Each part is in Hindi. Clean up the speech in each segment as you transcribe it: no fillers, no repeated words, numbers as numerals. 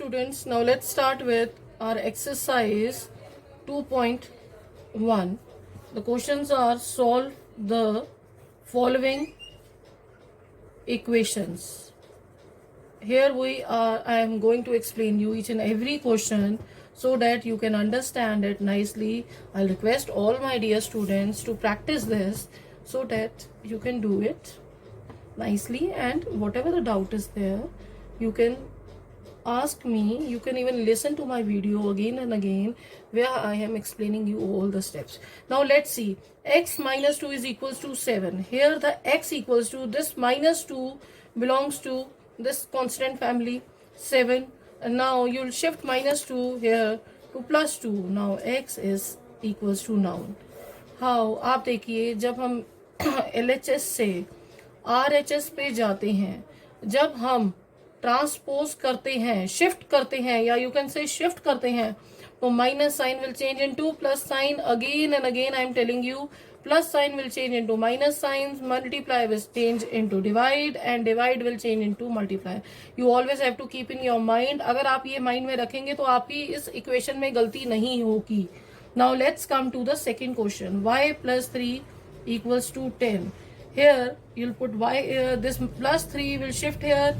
students, now let's start with our exercise 2.1. The questions are solve the following equations. Here I am going to explain you each and every question so that you can understand it nicely. I'll request all my dear students to practice this so that you can do it nicely, and whatever the doubt is there, you can ask me. You can even listen to my video again and again where I am explaining you all the steps. Now let's see. X minus 2 is equals to 7. Here the x equals to this minus 2 belongs to this constant family 7, and now you'll shift minus 2 here to plus 2. Now x is equals to noun. How? आप देखिए, जब हम LHS से RHS पे जाते हैं, जब हम ट्रांसपोज करते हैं, शिफ्ट करते हैं, या यू कैन से शिफ्ट करते हैं, तो minus sign will change into plus sign. Again and again I am telling you, plus sign will change into minus sign, multiply will change into divide, and divide will change into multiply. You always have to keep in your mind. अगर आप ये माइंड में रखेंगे तो आपकी इस इक्वेशन में गलती नहीं होगी. Now let's come to the second question. y plus 3 equals to 10. Here you'll put y, this plus 3 will shift here.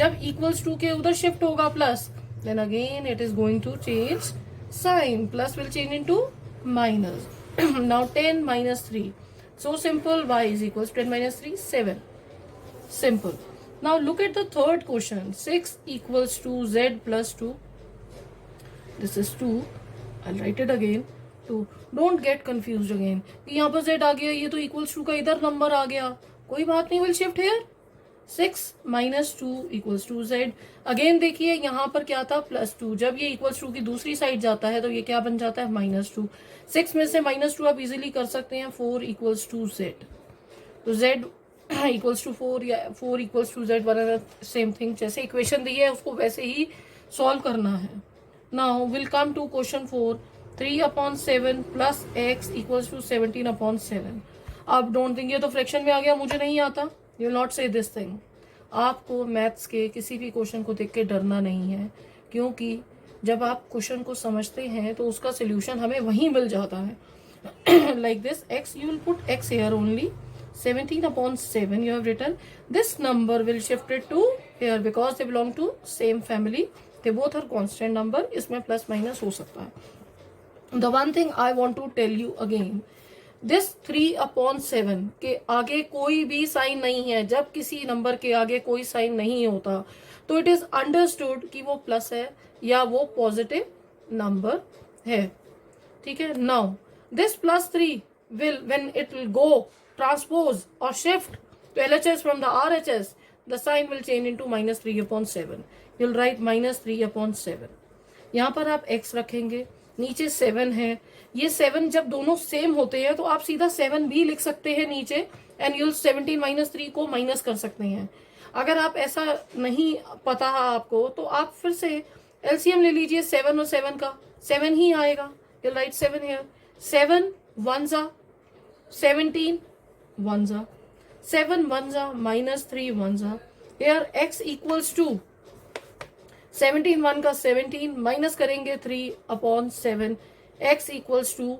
जब equals to के उधर shift होगा plus, then again it is going to change sign. Plus will change into minus. Now 10 minus 3. So simple. Y is equals to 10 minus 3, 7. Simple. Now look at the third question. 6 equals to z plus 2. This is 2. I'll write it again. 2. Don't get confused again. यहाँ पर z आ गया, ये तो equals to का इधर नंबर आ गया. कोई बात नहीं, will shift here. 6 minus 2 equals to z. Again देखिए यहाँ पर क्या था, प्लस 2. जब ये इक्वल्स टू की दूसरी साइड जाता है तो ये क्या बन जाता है, माइनस 2. 6 में से माइनस 2 आप इजीली कर सकते हैं. 4 इक्वल्स टू z. तो z इक्वल्स टू 4 या 4 इक्वल्स टू z बराबर सेम थिंग. जैसे इक्वेशन दी है उसको वैसे ही सॉल्व करना है. Now will come to question 4. 3/7 plus x equals to 17/7. आप डोंट थिंक ये तो फ्रैक्शन में आ गया, मुझे नहीं आता. यू विल नॉट से दिस थिंग. आपको मैथ्स के किसी भी क्वेश्चन को देख के डरना नहीं है, क्योंकि जब आप क्वेश्चन को समझते हैं तो उसका सोल्यूशन हमें वहीं मिल जाता है. Like this, x you will put x here only. 17/7 you have written. This number will shift it to here because they belong to same family. They both are constant number. इसमें प्लस माइनस हो सकता है. The one thing I want to tell you again, this 3/7 के आगे कोई भी साइन नहीं है. जब किसी नंबर के आगे कोई साइन नहीं होता तो इट इज अंडरस्टूड कि वो प्लस है या वो पॉजिटिव नंबर है. ठीक है. Now this plus 3 will, when it will go transpose और shift to LHS from the RHS, the sign will change into minus 3/7. You'll write minus 3/7. यहाँ पर आप x रखेंगे, नीचे 7 है. ये 7 जब दोनों सेम होते हैं तो आप सीधा 7 भी लिख सकते हैं नीचे, एंड यूल 17 minus 3 को माइनस कर सकते हैं. अगर आप ऐसा नहीं पता है आपको तो आप फिर से एलसीएम ले लीजिए 7 और 7 का. 7 ही आएगा. You'll right 7 here. 7 1 17 1 7 1 minus 3 1. Here x equals to 17 1 का 17 माइनस करेंगे 3/7. x equals to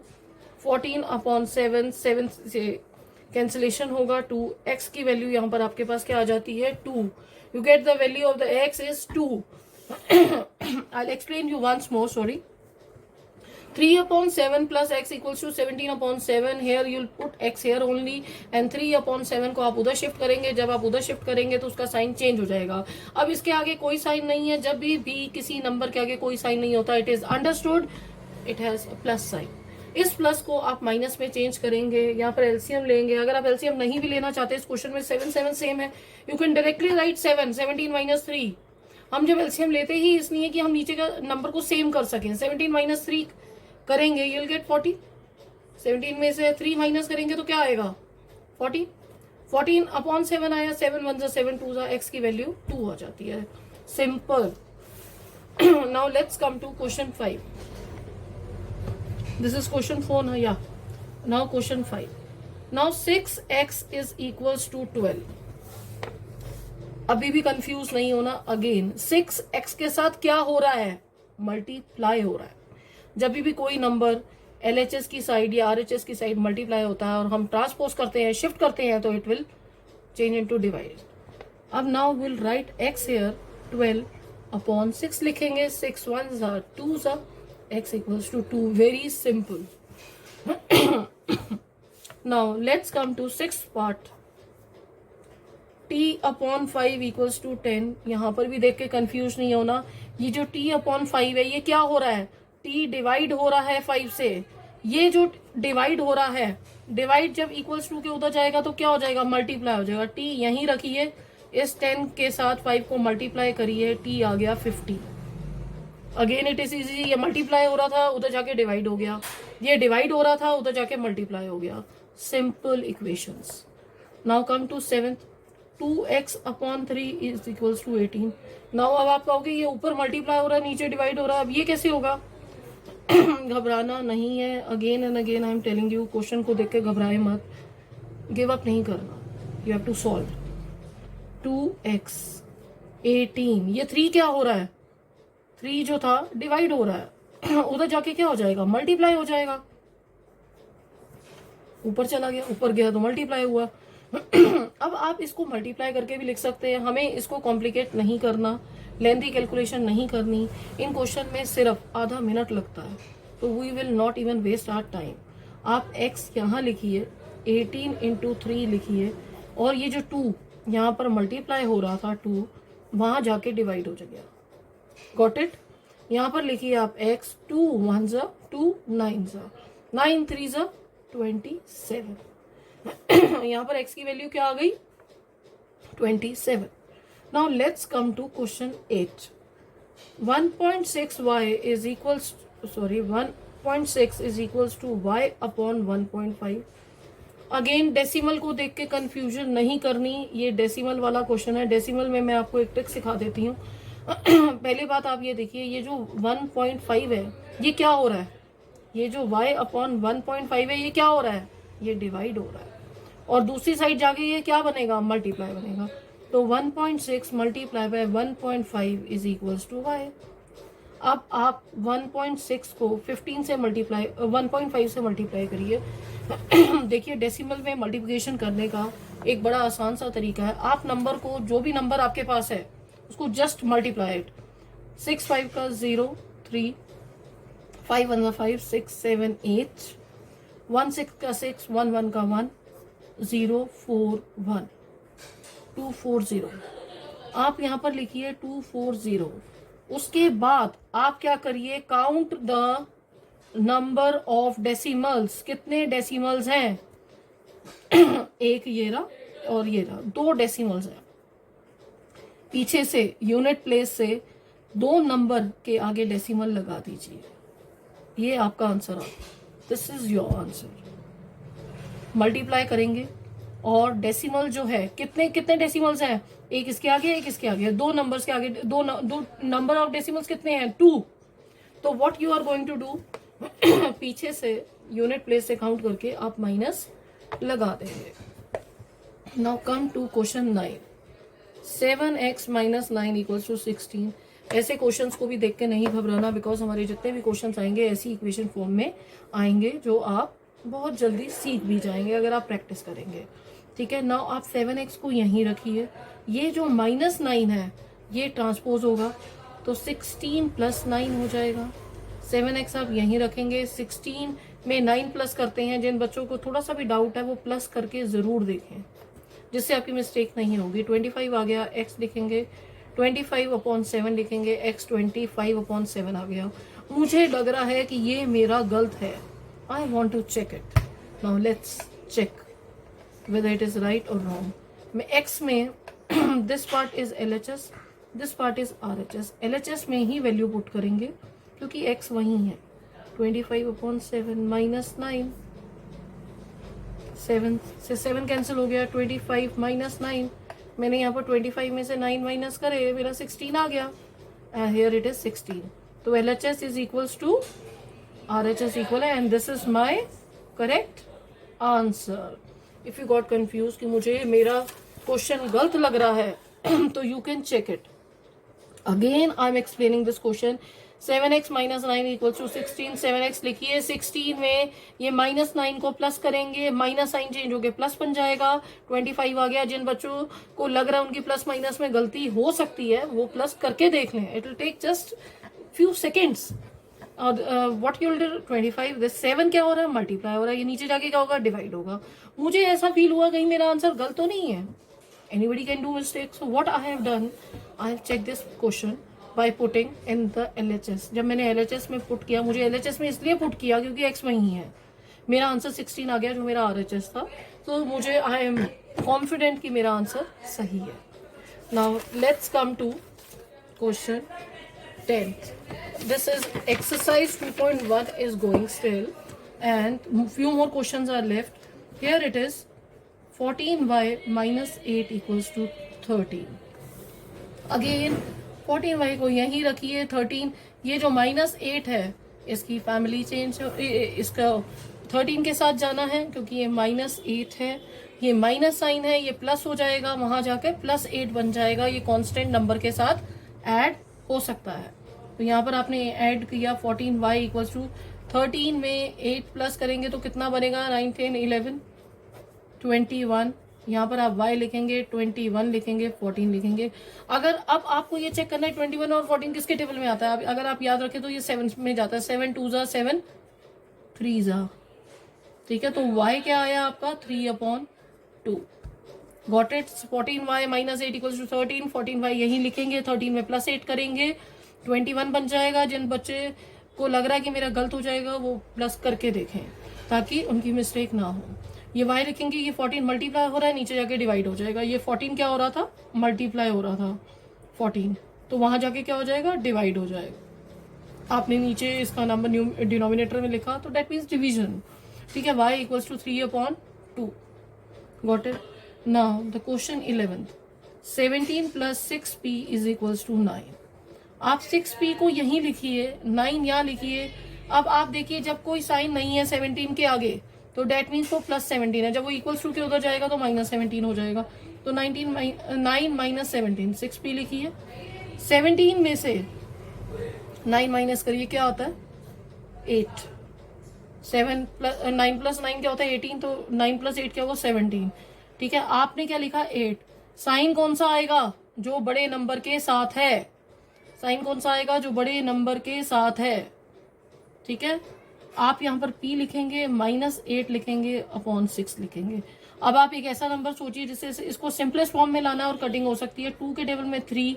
14/7. 7 से कैंसिलेशन होगा. 2 x की वैल्यू यहाँ पर आपके पास क्या आ जाती है, 2. You get the value of the x is 2. I explain you once more. Sorry. 3/7 plus x equals to 17/7. Here you'll put x here only, and 3/7 को आप उधर शिफ्ट करेंगे. जब आप उधर शिफ्ट करेंगे तो उसका साइन चेंज हो जाएगा. अब इसके आगे कोई साइन नहीं है. जब भी किसी नंबर के आगे कोई साइन नहीं होता, it is understood it has plus sign. इस प्लस को आप माइनस में चेंज करेंगे. यहाँ पर एलसीएम लेंगे. अगर आप एलसीएम नहीं भी लेना चाहते, इस क्वेश्चन में 7 सेम है, you can directly right 7. 17 minus 3. हम जब एलसीएम लेते ही इसलिए कि हम नीचे का नंबर को सेम कर सकें. 17 minus 3 करेंगे, you'll get 40. 17 में से 3 माइनस करेंगे तो क्या आएगा, 40. 14/7 आया. 7 1 7 2 x की वैल्यू 2 आ जाती है. Simple. Now let's come to question 5. This is question 4 ना, या now question 5. Now 6x is equals to 12. अभी भी कंफ्यूज नहीं होना। अगेन 6x के साथ क्या हो रहा है, मल्टीप्लाई हो रहा है। जब भी कोई नंबर LHS की साइड या RHS की साइड मल्टीप्लाई होता है और हम ट्रांसपोज करते हैं, शिफ्ट करते हैं, तो it will change into divide. अब now will write x here 12 upon 6 लिखेंगे। 6 1s are 2s are x equals to 2. Very simple. Now let's come to sixth part. t upon 5 equals to 10। यहाँ पर भी देख के कंफ्यूज नहीं होना। ये जो t अपॉन 5 है, ये क्या हो रहा है, t डिवाइड हो रहा है 5 से। ये जो डिवाइड हो रहा है, डिवाइड जब इक्वल्स टू के उधर जाएगा तो क्या हो जाएगा, मल्टीप्लाई हो जाएगा। t यहीं रखिए, इस 10 के साथ 5 को मल्टीप्लाई करिए, t आ गया 50। अगेन इट इज इजी, ये मल्टीप्लाई हो रहा था उधर जाके डिवाइड हो गया, ये डिवाइड हो रहा था उधर जाके मल्टीप्लाई हो गया। Simple equations. Now come to seventh. 2x upon 3 is equals to 18। Now अब आप कहोगे ये ऊपर मल्टीप्लाई हो रहा है नीचे डिवाइड हो रहा है, अब ये कैसे होगा? घबराना नहीं है। Again and again I am telling you, question को देख के घबराए मत, गिव अप नहीं करना, you have to solve. 2x 18, ये 3 क्या हो रहा है, 3 जो था डिवाइड हो रहा है, उधर जाके क्या हो जाएगा, मल्टीप्लाई हो जाएगा। ऊपर चला गया, ऊपर गया तो मल्टीप्लाई हुआ। अब आप इसको मल्टीप्लाई करके भी लिख सकते हैं, हमें इसको कॉम्प्लिकेट नहीं करना, लेंथी कैलकुलेशन नहीं करनी। इन क्वेश्चन में सिर्फ आधा मिनट लगता है, तो we will not even waste our time. आप x यहाँ लिखिए, 18 इंटू 3 लिखिए, और ये जो 2 यहाँ पर मल्टीप्लाई हो रहा था, 2 वहां जाके डिवाइड हो गया। Got it? यहाँ पर लिखिए आप x, 2 1s are 2 9s are 9 3s are 27। यहाँ पर x की वैल्यू क्या आ गई, 27। Now let's come to question 8। 1.6y is equals 1.6 is equals to y upon 1.5। Again decimal को देख के कंफ्यूजन नहीं करनी, ये डेसिमल वाला क्वेश्चन है। डेसिमल में मैं आपको एक ट्रिक सिखा देती हूँ। पहली बात आप ये देखिए, ये जो 1.5 है ये क्या हो रहा है, ये जो y अपॉन 1.5 है ये क्या हो रहा है, ये डिवाइड हो रहा है, और दूसरी साइड जाके ये क्या बनेगा, मल्टीप्लाई बनेगा। तो 1.6 multiply by 1.5 is equals to y। अब आप 1.6 को 15 से मल्टीप्लाई 1.5 से मल्टीप्लाई करिए। देखिए डेसिमल में मल्टीप्लिकेशन करने का एक बड़ा आसान सा तरीका है। आप नंबर को, जो भी नंबर आपके पास है उसको जस्ट मल्टीप्लाई इट। 6 5 का 0 3, 5 1 का 5 6 7 8, 1 6 का 6, 1 1 का 1, 0 4 1 240। आप यहाँ पर लिखिए 240। उसके बाद आप क्या करिए, count the number of decimals. कितने डेसिमल्स हैं, एक ये रहा और ये रहा, 2 डेसिमल्स हैं। पीछे से यूनिट प्लेस से 2 नंबर के आगे डेसिमल लगा दीजिए, ये आपका आंसर है। This is your answer. Multiply करेंगे और डेसिमल जो है, कितने कितने डेसिमल्स हैं, एक इसके आगे एक इसके आगे, 2 नंबर्स के आगे, दो नंबर ऑफ डेसिमल्स कितने हैं, 2। तो what you are going to do, पीछे से यूनिट प्लेस से काउंट करके आप माइनस लगा देंगे। Now come to question 9। 7x minus 9 equals to 16। ऐसे क्वेश्चंस को भी देख के नहीं घबराना, बिकॉज हमारे जितने भी क्वेश्चंस आएंगे ऐसी इक्वेशन फॉर्म में आएंगे जो आप बहुत जल्दी सीख भी जाएंगे अगर आप प्रैक्टिस करेंगे। ठीक है, नाउ आप 7x को यहीं रखिए। ये जो -9 है ये ट्रांसपोज होगा, तो 16 + 9 हो जाएगा। 7x आप यहीं रखेंगे। 16 में 9 प्लस करते हैं, जिन बच्चों को थोड़ा सा भी डाउट है वो प्लस करके ज़रूर देखें, जिससे आपकी मिस्टेक नहीं होगी। 25 आ गया, x लिखेंगे, 25/7 लिखेंगे, x 25/7 आ गया। मुझे लग रहा है कि ये मेरा गलत है, I want to check it. Now let's check whether it is right or wrong. मैं x में this part is LHS, this part is RHS. LHS में ही वैल्यू पुट करेंगे क्योंकि x वही है। 25/7 -9, 7 से 7 कैंसिल हो गया, 25 - 9। मैंने यहाँ पर 25 में से 9 माइनस करे, मेरा 16 आ गया, and here it is 16. तो LHS is equals to RHS equal है, and this is my correct answer. If you got confused कि मुझे मेरा क्वेश्चन गलत लग रहा है तो you can check it. Again I am explaining this question. 7x minus 9 equal to 16. 7x लिखिए. 16 में ये माइनस 9 को प्लस करेंगे, माइनस साइन चेंज होके प्लस बन जाएगा. 25 आ गया. जिन बच्चों को लग रहा है उनकी प्लस माइनस में गलती हो सकती है वो प्लस करके देख लें. It will take just few seconds. और what you will do, 25 this 7 क्या हो रहा है, मल्टीप्लाई हो रहा है. ये नीचे जाके क्या होगा, डिवाइड होगा. मुझे ऐसा फील हुआ कहीं मेरा आंसर गलत तो नहीं है. Anybody can do mistake. So what I have done, I have checked this question by putting in the LHS. जब मैंने LHS में पुट किया, मुझे LHS में इसलिए पुट किया क्योंकि x वही है. मेरा आंसर 16 आ गया जो मेरा RHS था. तो मुझे आई एम कॉन्फिडेंट कि मेरा आंसर सही है. Now let's come to question 10th. This is exercise 2.1 is going still and few more questions are left. Here it is. 14y minus 8 equals to 13. Again 14y को यहीं रखिए. 13 ये जो माइनस 8 है इसकी फैमिली चेंज, इसका 13 के साथ जाना है क्योंकि ये माइनस 8 है. ये माइनस साइन है, ये प्लस हो जाएगा, वहां जाके प्लस 8 बन जाएगा. ये कांस्टेंट नंबर के साथ ऐड हो सकता है. तो यहाँ पर आपने ऐड किया 14y इक्वल्स टू 13 में 8 प्लस करेंगे तो कितना बनेगा, 9 10 11 21. यहाँ पर आप y लिखेंगे, 21 लिखेंगे, 14 लिखेंगे. अगर अब आपको ये चेक करना है 21 और 14 किसके टेबल में आता है, अगर आप याद रखें तो ये 7 में जाता है. 7 2 जा 7 3 जा. ठीक है, तो y क्या आया आपका 3/2. Got it. 14y minus 8 equals to 13. 14y यही लिखेंगे, 13 में प्लस 8 करेंगे, 21 बन जाएगा. जिन बच्चे को लग रहा है कि मेरा गलत हो जाएगा वो प्लस करके देखें ताकि उनकी मिस्टेक ना हो. ये y लिखेंगे, ये 14 मल्टीप्लाई हो रहा है, नीचे जाके डिवाइड हो जाएगा. ये 14 क्या हो रहा था, मल्टीप्लाई हो रहा था 14, तो वहां जाके क्या हो जाएगा, डिवाइड हो जाएगा. आपने नीचे इसका नंबर डिनोमिनेटर में लिखा तो डेट मीन्स डिवीजन. ठीक है, y equals to 3/2. Got it. Now the question 11th. 17 plus 6p is equals to 9. आप 6p को यहीं लिखिए, 9 यहाँ लिखिए. अब आप देखिए जब कोई साइन नहीं है 17 के आगे तो डेट मीन्स वो प्लस 17 है. जब वो इक्वल्स टू के उधर जाएगा तो माइनस 17 हो जाएगा. तो 9 माइनस 17 6p लिखिए. 17 में से 9 माइनस करिए, क्या होता है 8. 7 प्लस 9 प्लस 9 क्या होता है 18. तो 9 प्लस 8 क्या होगा 17. ठीक है, आपने क्या लिखा 8. साइन कौन सा आएगा, जो बड़े नंबर के साथ है. साइन कौन सा आएगा, जो बड़े नंबर के साथ है. ठीक है, आप यहाँ पर p लिखेंगे, -8 लिखेंगे, अपॉन 6 लिखेंगे. अब आप एक ऐसा नंबर सोचिए जिससे इसको सिंपलेस्ट फॉर्म में लाना और कटिंग हो सकती है. 2 के टेबल में 3,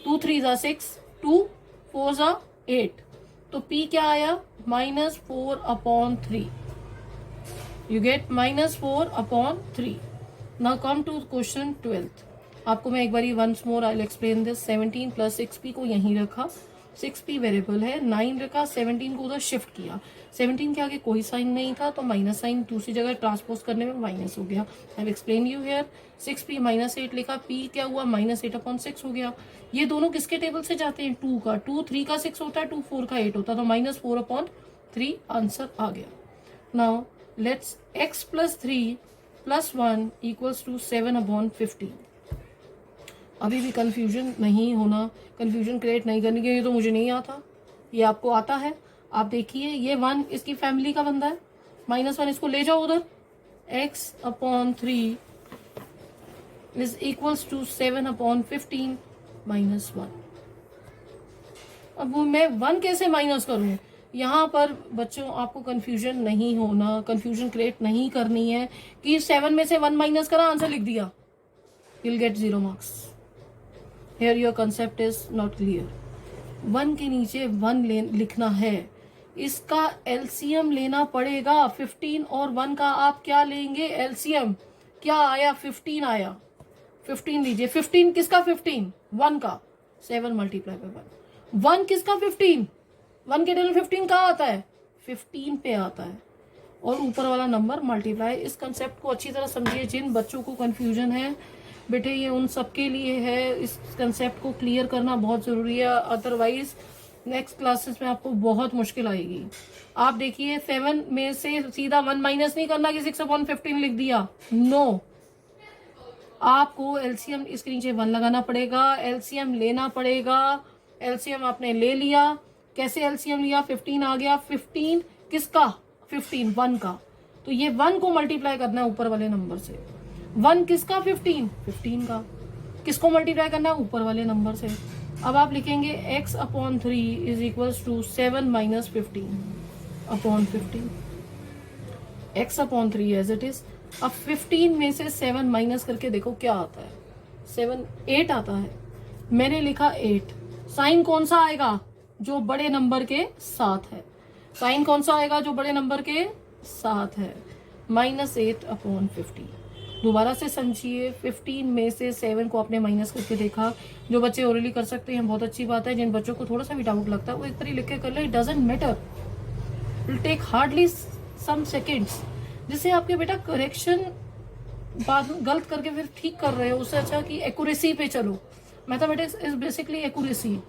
2 3 जा 6, 2 4 जा 8. तो p क्या आया, -4/3. You get -4/3. Now come to question 12th. आपको मैं एक बारी once more I will explain this. 17 plus 6p को यहीं रखा, 6p वेरिएबल है, 9 रखा, 17 को उधर शिफ्ट किया. 17 के आगे कोई साइन नहीं था तो माइनस साइन दूसरी जगह ट्रांसपोज करने में माइनस हो गया. आई एक्सप्लेन यू हियर. 6p -8 लिखा, p क्या हुआ -8/6 हो गया. ये दोनों किसके टेबल से जाते हैं, 2 का. 2 3 का 6 होता है, 2 4 का 8 होता है, तो -4/3 आंसर आ गया. Now let's x plus 3 plus 1 equals to 7/15. अभी भी कंफ्यूजन नहीं होना, कंफ्यूजन क्रिएट नहीं करनी, क्योंकि ये तो मुझे नहीं आता, ये आपको आता है. आप देखिए ये 1 इसकी फैमिली का बंदा है, -1 इसको ले जाओ उधर. x/3 is equals to 7/15 -1. अब मैं 1 कैसे माइनस करूं. यहाँ पर बच्चों आपको कंफ्यूजन नहीं होना, कंफ्यूजन क्रिएट नहीं करनी है कि 7 में से 1 माइनस करा, आंसर लिख दिया, you'll get 0 marks. Here your concept is not clear. 1 के नीचे 1 लिखना है, इसका एलसीएम लेना पड़ेगा. 15 और 1 का आप क्या लेंगे, एलसीएम. क्या आया, 15 आया, 15 लीजिए. 15 किसका, 15 1 का, 7 मल्टीप्लाई बाय 1 किसका 15, 1 के टेबल 15 कहाँ आता है, 15 पे आता है, और ऊपर वाला नंबर मल्टीप्लाई. इस कंसेप्ट को अच्छी तरह समझिए. जिन बच्चों को कंफ्यूजन है बेटे, ये उन सबके लिए है. इस कंसेप्ट को क्लियर करना बहुत ज़रूरी है, अदरवाइज नेक्स्ट क्लासेस में आपको बहुत मुश्किल आएगी. आप देखिए 7 में से सीधा 1 माइनस नहीं करना कि 6/15 लिख दिया. नो, आपको एलसीएम इसके नीचे 1 लगाना पड़ेगा, एलसीएम लेना पड़ेगा। एलसीएम आपने ले लिया, कैसे एलसीएम लिया, 15 आ गया। 15 किसका, 15 1 का, तो ये 1 को मल्टीप्लाई करना है ऊपर वाले नंबर से। 1 किसका, 15 का, किसको मल्टीप्लाई करना है, ऊपर वाले नंबर से। अब आप लिखेंगे x/3 is equals to 7 minus 15/15, x/3 as it is. अब 15 में से 7 माइनस करके देखो क्या आता है, 7 8 आता है। मैंने लिखा 8, साइन कौन सा आएगा, जो बड़े नंबर के साथ है, साइन कौन सा आएगा जो बड़े नंबर के साथ है, -8/50। दोबारा से समझिए, 15 में से 7 को आपने माइनस करके देखा। जो बच्चे ओरली कर सकते हैं बहुत अच्छी बात है, जिन बच्चों को थोड़ा सा भी डाउट लगता है वो एक तरह लिख के कर ले, it doesn't matter, will take hardly some seconds. जिससे आपके बेटा करेक्शन बाद गलत करके फिर ठीक कर रहे हो, उससे अच्छा कि एक्यूरेसी पे चलो। Mathematics is basically accuracy.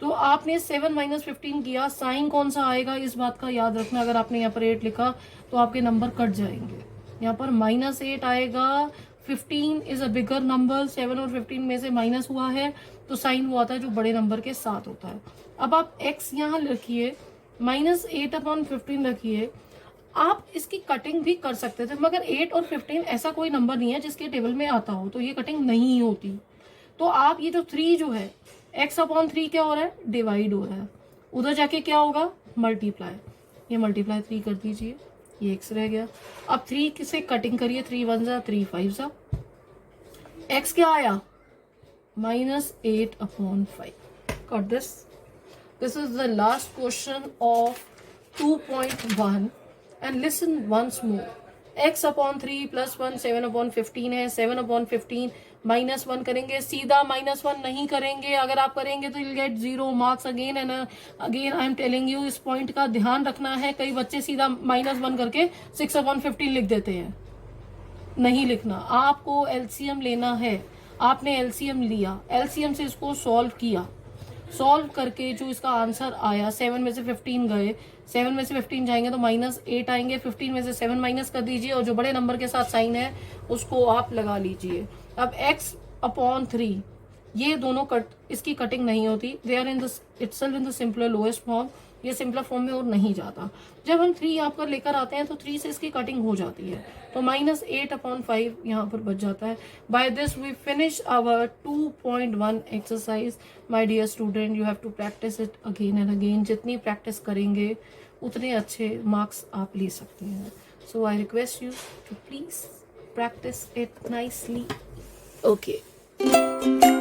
तो आपने 7 माइनस 15 किया, साइन कौन सा आएगा इस बात का याद रखना। अगर आपने यहाँ पर 8 लिखा तो आपके नंबर कट जाएंगे, यहाँ पर -8 आएगा। 15 इज अ बिगर नंबर, 7 और 15 में से माइनस हुआ है तो साइन वो आता है जो बड़े नंबर के साथ होता है। अब आप x यहाँ रखिए, -8/15 रखिए। आप इसकी कटिंग भी कर सकते थे, मगर 8 और 15 ऐसा कोई नंबर नहीं है जिसके टेबल में आता हो, तो ये कटिंग नहीं होती। तो आप ये जो 3 जो है, x/3 क्या हो रहा है, डिवाइड हो रहा है, उधर जाके क्या होगा, मल्टीप्लाई। ये मल्टीप्लाई 3 कर दीजिए, ये x रह गया। अब 3 से कटिंग करिए, 3 1 जा 3 5 जा, x क्या आया, -8/5। Got this? This is the last question of 2.1 and listen once more. x/3 + 1 7/15 है, 7/15 -1 करेंगे, सीधा -1 नहीं करेंगे। अगर आप करेंगे तो you'll get 0 marks again and again. I am telling you, इस पॉइंट का ध्यान रखना है। कई बच्चे सीधा -1 करके 6/15 लिख देते हैं, नहीं लिखना। आपको एलसीएम लेना है, आपने एलसीएम लिया, एलसीएम से इसको सॉल्व किया, सॉल्व करके जो इसका आंसर आया, 7 में से 15 गए, 7 में से 15 जाएंगे तो -8 आएंगे। 15 में से 7 माइनस कर दीजिए और जो बड़े नंबर के साथ साइन है उसको आप लगा लीजिए। अब x/3 ये दोनों इसकी कटिंग नहीं होती, they are in the itself in the simpler lowest form. ये सिंपलर फॉर्म में और नहीं जाता। जब हम 3 यहाँ पर लेकर आते हैं तो 3 से इसकी कटिंग हो जाती है, तो -8/5 यहाँ पर बच जाता है। By this we finish our 2.1 exercise. My dear student, you have to practice it again and again. जितनी प्रैक्टिस करेंगे उतने अच्छे मार्क्स आप ले सकते हैं। So I request you to please practice it nicely. Okay.